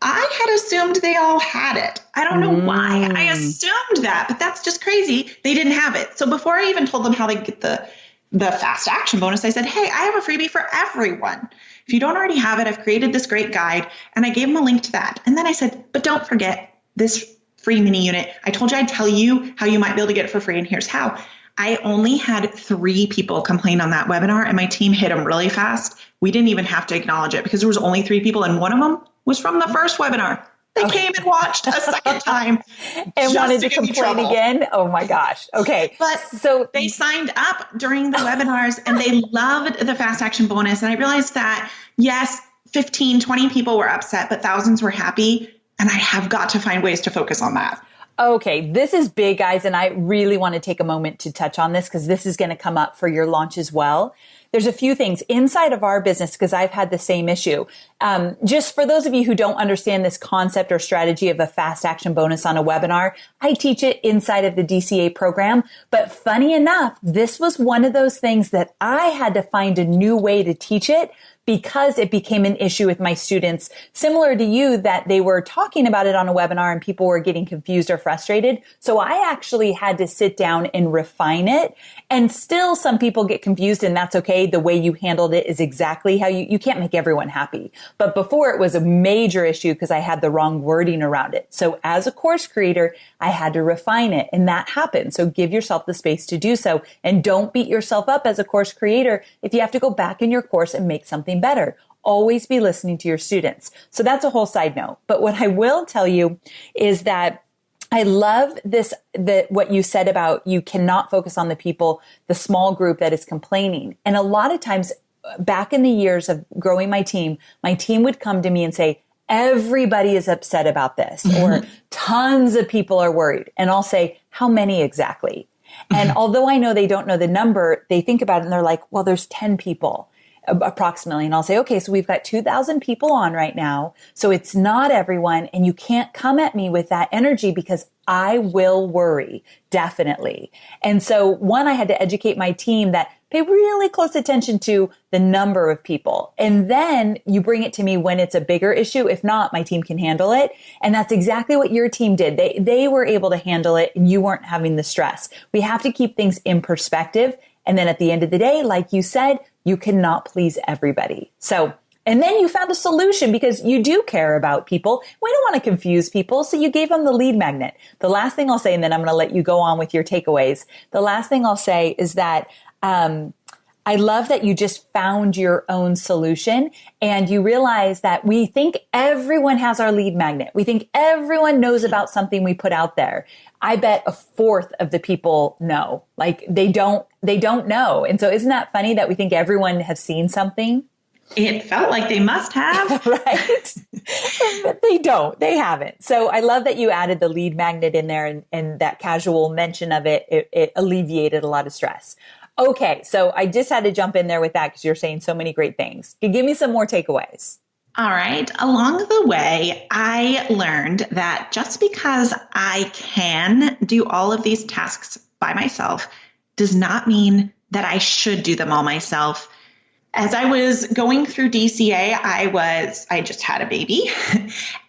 I had assumed they all had it. I don't know why I assumed that, but that's just crazy. They didn't have it. So before I even told them how to get the fast action bonus, I said, hey, I have a freebie for everyone. If you don't already have it, I've created this great guide and I gave them a link to that. And then I said, but don't forget this free mini unit. I told you I'd tell you how you might be able to get it for free. And here's how. I only had 3 people complain on that webinar and my team hit them really fast. We didn't even have to acknowledge it because there was only 3 people and one of them was from the first webinar. They came and watched a second time and wanted to complain again. Oh my gosh. Okay. But so they signed up during the webinars and they loved the fast action bonus. And I realized that yes, 15, 20 people were upset, but thousands were happy. And I have got to find ways to focus on that. Okay, this is big, guys, and I really want to take a moment to touch on this because this is going to come up for your launch as well. There's a few things inside of our business because I've had the same issue. Just for those of you who don't understand this concept or strategy of a fast action bonus on a webinar, I teach it inside of the DCA program. But funny enough, this was one of those things that I had to find a new way to teach it because it became an issue with my students, similar to you, that they were talking about it on a webinar and people were getting confused or frustrated. So I actually had to sit down and refine it. And still some people get confused and that's okay. The way you handled it is exactly how you can't make everyone happy. But before it was a major issue because I had the wrong wording around it. So as a course creator, I had to refine it and that happened. So give yourself the space to do so and don't beat yourself up as a course creator if you have to go back in your course and make something better. Always be listening to your students. So that's a whole side note. But what I will tell you is that I love what you said about you cannot focus on the people, the small group that is complaining. And a lot of times back in the years of growing my team would come to me and say, everybody is upset about this, or tons of people are worried. And I'll say, how many exactly? And although I know they don't know the number, they think about it and they're like, well, there's 10 people. Approximately. And I'll say, okay, so we've got 2,000 people on right now. So it's not everyone. And you can't come at me with that energy because I will worry. Definitely. And so one, I had to educate my team that pay really close attention to the number of people. And then you bring it to me when it's a bigger issue. If not, my team can handle it. And that's exactly what your team did. They were able to handle it and you weren't having the stress. We have to keep things in perspective. And then at the end of the day, like you said, you cannot please everybody. So, and then you found a solution because you do care about people. We don't want to confuse people. So you gave them the lead magnet. The last thing I'll say, and then I'm going to let you go on with your takeaways. The last thing I'll say is that, I love that you just found your own solution and you realize that we think everyone has our lead magnet. We think everyone knows about something we put out there. I bet a fourth of the people know, like they don't know. And so isn't that funny that we think everyone has seen something? It felt like they must have. Right? But they don't. They haven't. So I love that you added the lead magnet in there and that casual mention of it. It alleviated a lot of stress. Okay. So I just had to jump in there with that because you're saying so many great things. Give me some more takeaways. All right. Along the way, I learned that just because I can do all of these tasks by myself does not mean that I should do them all myself. As I was going through DCA, I just had a baby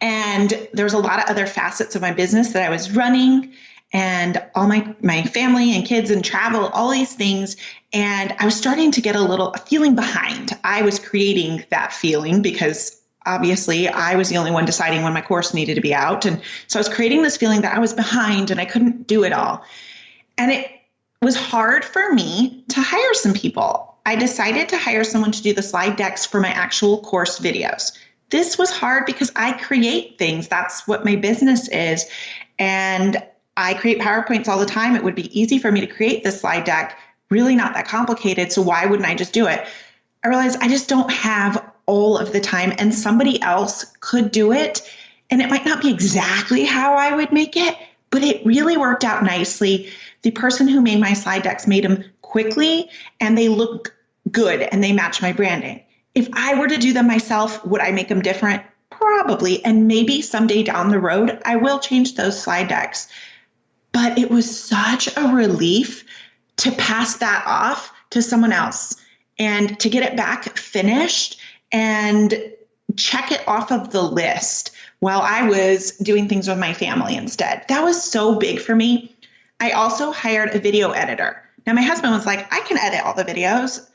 and there was a lot of other facets of my business that I was running and all my family and kids and travel, all these things. And I was starting to get a feeling behind. I was creating that feeling because obviously I was the only one deciding when my course needed to be out. And so I was creating this feeling that I was behind and I couldn't do it all. And it was hard for me to hire some people. I decided to hire someone to do the slide decks for my actual course videos. This was hard because I create things. That's what my business is. And I create PowerPoints all the time. It would be easy for me to create this slide deck, really not that complicated. So why wouldn't I just do it? I realized I just don't have all of the time and somebody else could do it. And it might not be exactly how I would make it, but it really worked out nicely. The person who made my slide decks made them quickly and they look good and they match my branding. If I were to do them myself, would I make them different? Probably. And maybe someday down the road, I will change those slide decks. But it was such a relief to pass that off to someone else and to get it back finished and check it off of the list while I was doing things with my family instead. That was so big for me. I also hired a video editor. Now, my husband was like, I can edit all the videos.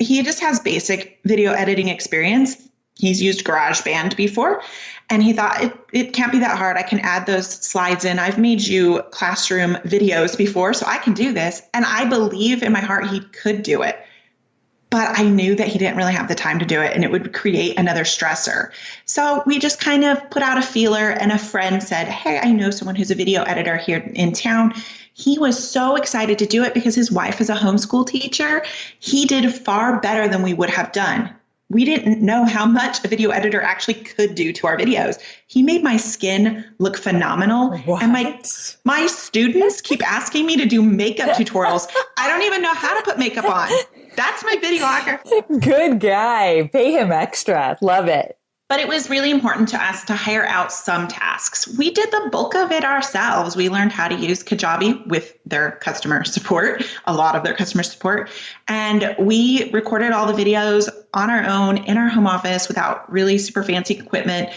He just has basic video editing experience. He's used GarageBand before, and he thought it can't be that hard. I can add those slides in. I've made you classroom videos before, so I can do this. And I believe in my heart he could do it. But I knew that he didn't really have the time to do it, and it would create another stressor. So we just kind of put out a feeler, and a friend said, hey, I know someone who's a video editor here in town. He was so excited to do it because his wife is a homeschool teacher. He did far better than we would have done. We didn't know how much a video editor actually could do to our videos. He made my skin look phenomenal. What? And my students keep asking me to do makeup tutorials. I don't even know how to put makeup on. That's my videographer. Good guy. Pay him extra. Love it. But it was really important to us to hire out some tasks. We did the bulk of it ourselves. We learned how to use Kajabi with their customer support, a lot of their customer support. And we recorded all the videos on our own in our home office without really super fancy equipment.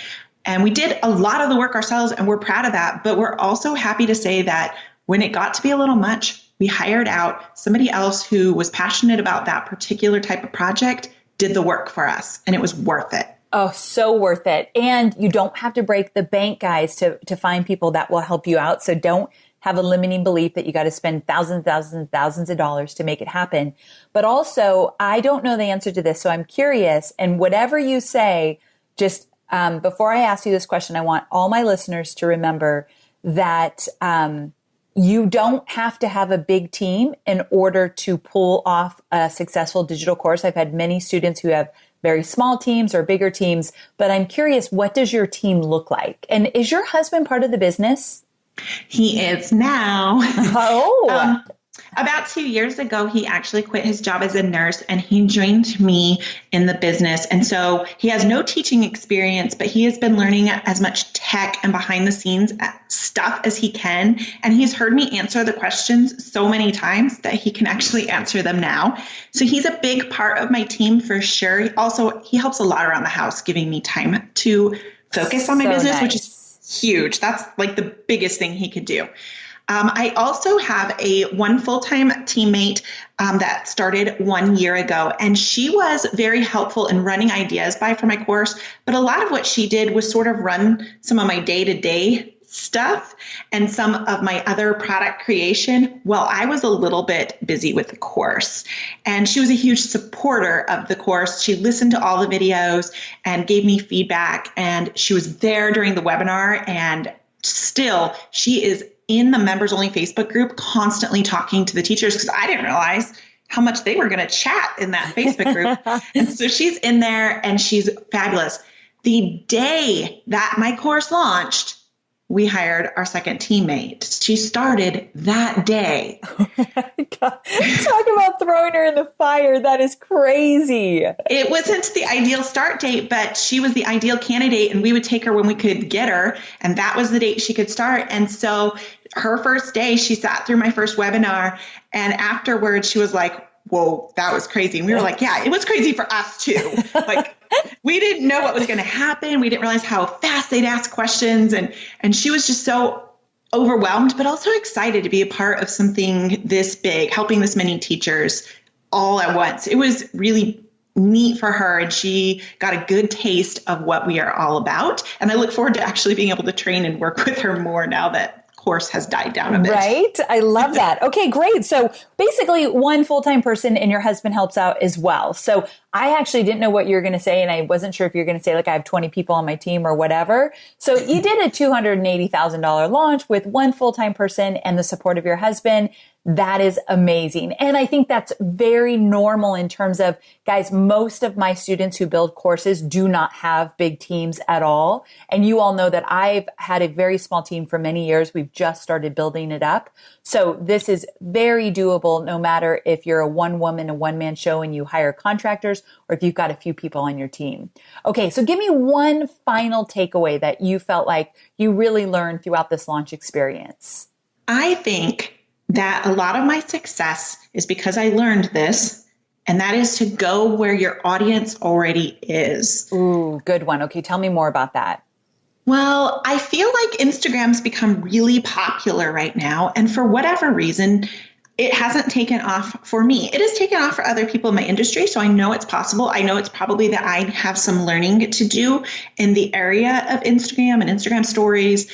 And we did a lot of the work ourselves, and we're proud of that. But we're also happy to say that when it got to be a little much, we hired out somebody else who was passionate about that particular type of project, did the work for us, and it was worth it. Oh, so worth it. And you don't have to break the bank, guys, to find people that will help you out. So don't have a limiting belief that you got to spend thousands of dollars to make it happen. But also, I don't know the answer to this, so I'm curious. And whatever you say, just before I ask you this question, I want all my listeners to remember that you don't have to have a big team in order to pull off a successful digital course. I've had many students who have very small teams or bigger teams, but I'm curious, what does your team look like? And is your husband part of the business? He is now. Oh. About 2 years ago, he actually quit his job as a nurse and he joined me in the business. And so he has no teaching experience, but he has been learning as much tech and behind the scenes stuff as he can. And he's heard me answer the questions so many times that he can actually answer them now. So he's a big part of my team for sure. He helps a lot around the house, giving me time to focus on my business, which is huge. That's like the biggest thing he could do. I also have one full-time teammate that started 1 year ago, and she was very helpful in running ideas by for my course. But a lot of what she did was sort of run some of my day-to-day stuff and some of my other product creation while I was a little bit busy with the course. And she was a huge supporter of the course. She listened to all the videos and gave me feedback, and she was there during the webinar, and still she is in the members only Facebook group, constantly talking to the teachers, because I didn't realize how much they were going to chat in that Facebook group. And so she's in there and she's fabulous. The day that my course launched, we hired our second teammate. She started that day. Oh my God. Talk about throwing her in the fire. That is crazy. It wasn't the ideal start date, but she was the ideal candidate, and we would take her when we could get her. And that was the date she could start. And so her first day, she sat through my first webinar, and afterwards she was like, whoa, that was crazy. And we were like, yeah, it was crazy for us too. Like, we didn't know what was going to happen. We didn't realize how fast they'd ask questions. And she was just so overwhelmed, but also excited to be a part of something this big, helping this many teachers all at once. It was really neat for her, and she got a good taste of what we are all about. And I look forward to actually being able to train and work with her more now that course has died down a bit. Right? I love that. Okay, great. So basically one full-time person and your husband helps out as well. So I actually didn't know what you were going to say, and I wasn't sure if you're going to say like I have 20 people on my team or whatever. So you did a $280,000 launch with one full-time person and the support of your husband. That is amazing. And I think that's very normal in terms of, guys, most of my students who build courses do not have big teams at all. And you all know that I've had a very small team for many years. We've just started building it up. So this is very doable, no matter if you're a one-woman, a one-man show and you hire contractors, or if you've got a few people on your team. Okay, so give me one final takeaway that you felt like you really learned throughout this launch experience. I think that a lot of my success is because I learned this, and that is to go where your audience already is. Ooh, good one. Okay, tell me more about that. Well, I feel like Instagram's become really popular right now, and for whatever reason, it hasn't taken off for me. It has taken off for other people in my industry, so I know it's possible. I know it's probably that I have some learning to do in the area of Instagram and Instagram stories.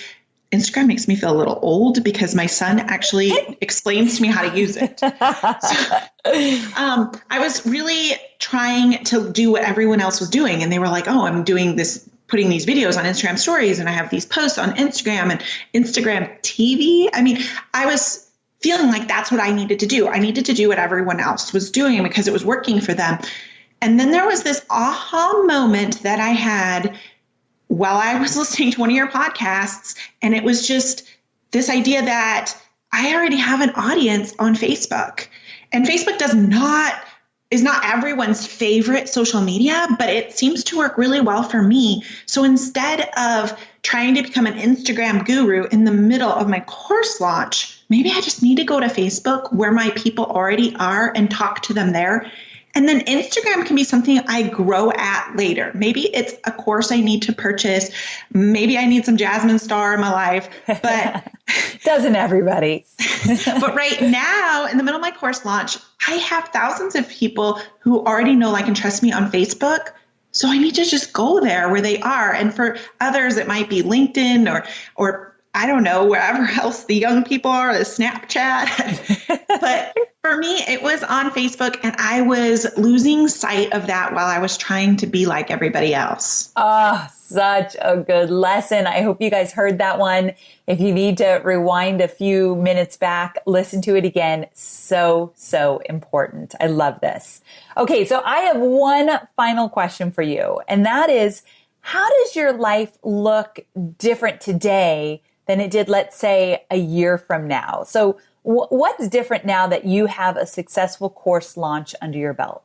Instagram makes me feel a little old because my son actually explains to me how to use it. So, I was really trying to do what everyone else was doing. And they were like, oh, I'm doing this, putting these videos on Instagram stories, and I have these posts on Instagram and Instagram TV. I mean, I was feeling like that's what I needed to do. I needed to do what everyone else was doing because it was working for them. And then there was this aha moment that I had while I was listening to one of your podcasts, and it was just this idea that I already have an audience on Facebook, and Facebook is not everyone's favorite social media, but it seems to work really well for me. So instead of trying to become an Instagram guru in the middle of my course launch, maybe I just need to go to Facebook where my people already are and talk to them there. And then Instagram can be something I grow at later. Maybe it's a course I need to purchase. Maybe I need some Jasmine Star in my life, but doesn't everybody? But right now, in the middle of my course launch, I have thousands of people who already know, like, and trust me on Facebook. So I need to just go there where they are. And for others, it might be LinkedIn or I don't know, wherever else the young people are, the Snapchat. But for me, it was on Facebook, and I was losing sight of that while I was trying to be like everybody else. Oh, such a good lesson. I hope you guys heard that one. If you need to rewind a few minutes back, listen to it again. So, so important. I love this. Okay, so I have one final question for you, and that is, how does your life look different today than it did, let's say, a year from now? So What's different now that you have a successful course launch under your belt?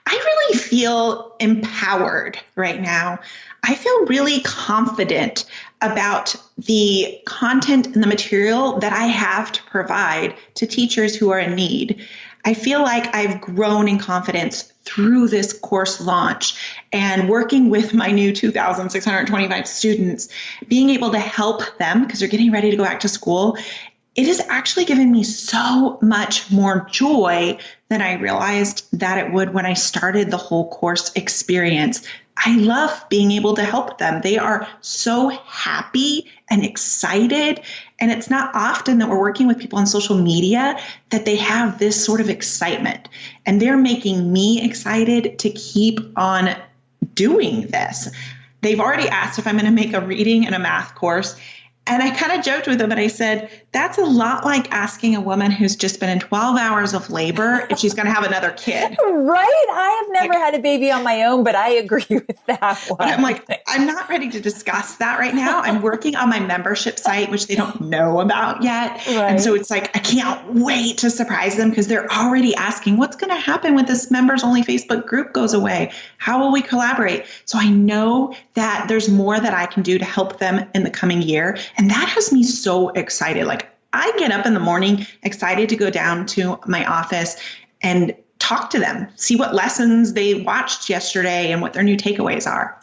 I really feel empowered right now. I feel really confident about the content and the material that I have to provide to teachers who are in need. I feel like I've grown in confidence through this course launch and working with my new 2,625 students, being able to help them because they're getting ready to go back to school. It has actually given me so much more joy than I realized that it would when I started the whole course experience. I love being able to help them. They are so happy and excited. And it's not often that we're working with people on social media that they have this sort of excitement. And they're making me excited to keep on doing this. They've already asked if I'm going to make a reading and a math course. And I kind of joked with them and I said, that's a lot like asking a woman who's just been in 12 hours of labor if she's going to have another kid. Right. I have never had a baby on my own, but I agree with that one. But I'm like, I'm not ready to discuss that right now. I'm working on my membership site, which they don't know about yet. Right. And so it's like, I can't wait to surprise them because they're already asking, what's going to happen when this members only Facebook group goes away? How will we collaborate? So I know that there's more that I can do to help them in the coming year. And that has me so excited. Like I get up in the morning excited to go down to my office and talk to them, see what lessons they watched yesterday and what their new takeaways are.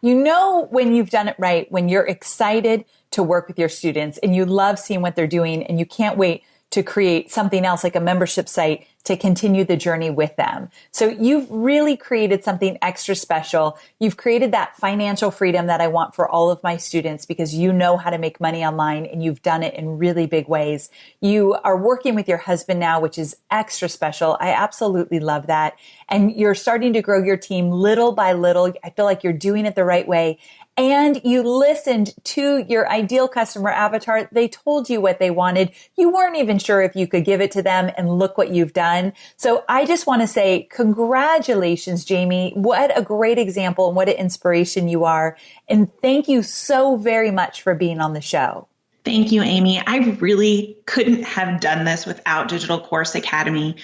You know, when you've done it right, when you're excited to work with your students and you love seeing what they're doing and you can't wait to create something else like a membership site to continue the journey with them. So you've really created something extra special. You've created that financial freedom that I want for all of my students because you know how to make money online and you've done it in really big ways. You are working with your husband now, which is extra special. I absolutely love that. And you're starting to grow your team little by little. I feel like you're doing it the right way. And you listened to your ideal customer avatar. They told you what they wanted. You weren't even sure if you could give it to them, and look what you've done. So I just want to say congratulations, Jamie. What a great example and what an inspiration you are. And thank you so very much for being on the show. Thank you, Amy. I really couldn't have done this without Digital Course Academy.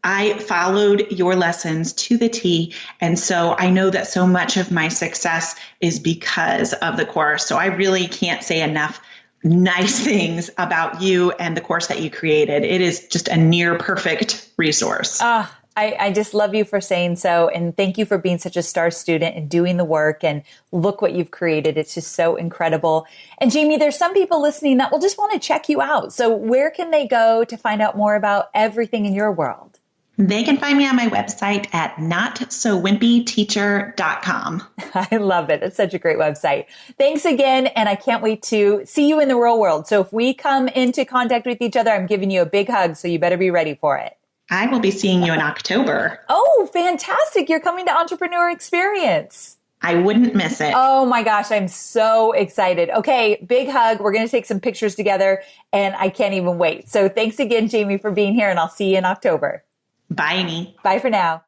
I followed your lessons to the T. And so I know that so much of my success is because of the course. So I really can't say enough nice things about you and the course that you created. It is just a near perfect resource. I just love you for saying so. And thank you for being such a star student and doing the work. And look what you've created. It's just so incredible. And Jamie, there's some people listening that will just want to check you out. So where can they go to find out more about everything in your world? They can find me on my website at notsowimpyteacher.com. I love it. It's such a great website. Thanks again. And I can't wait to see you in the real world. So if we come into contact with each other, I'm giving you a big hug. So you better be ready for it. I will be seeing you in October. Oh, fantastic. You're coming to Entrepreneur Experience. I wouldn't miss it. Oh my gosh, I'm so excited. Okay, big hug. We're going to take some pictures together and I can't even wait. So thanks again, Jamie, for being here, and I'll see you in October. Bye, Amy. Bye for now.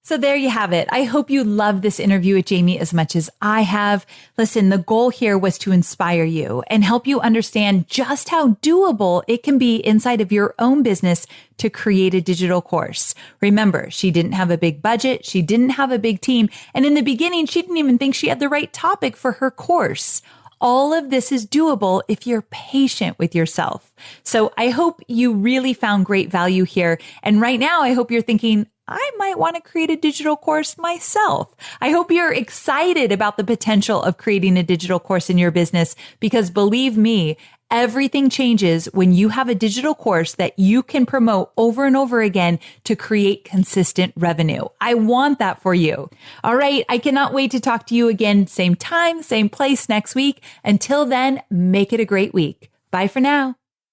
So there you have it. I hope you loved this interview with Jamie as much as I have. Listen, the goal here was to inspire you and help you understand just how doable it can be inside of your own business to create a digital course. Remember, she didn't have a big budget. She didn't have a big team. And in the beginning, she didn't even think she had the right topic for her course. All of this is doable if you're patient with yourself. So I hope you really found great value here. And right now, I hope you're thinking, I might want to create a digital course myself. I hope you're excited about the potential of creating a digital course in your business, because believe me, everything changes when you have a digital course that you can promote over and over again to create consistent revenue. I want that for you. All right. I cannot wait to talk to you again, same time, same place next week. Until then, make it a great week. Bye for now.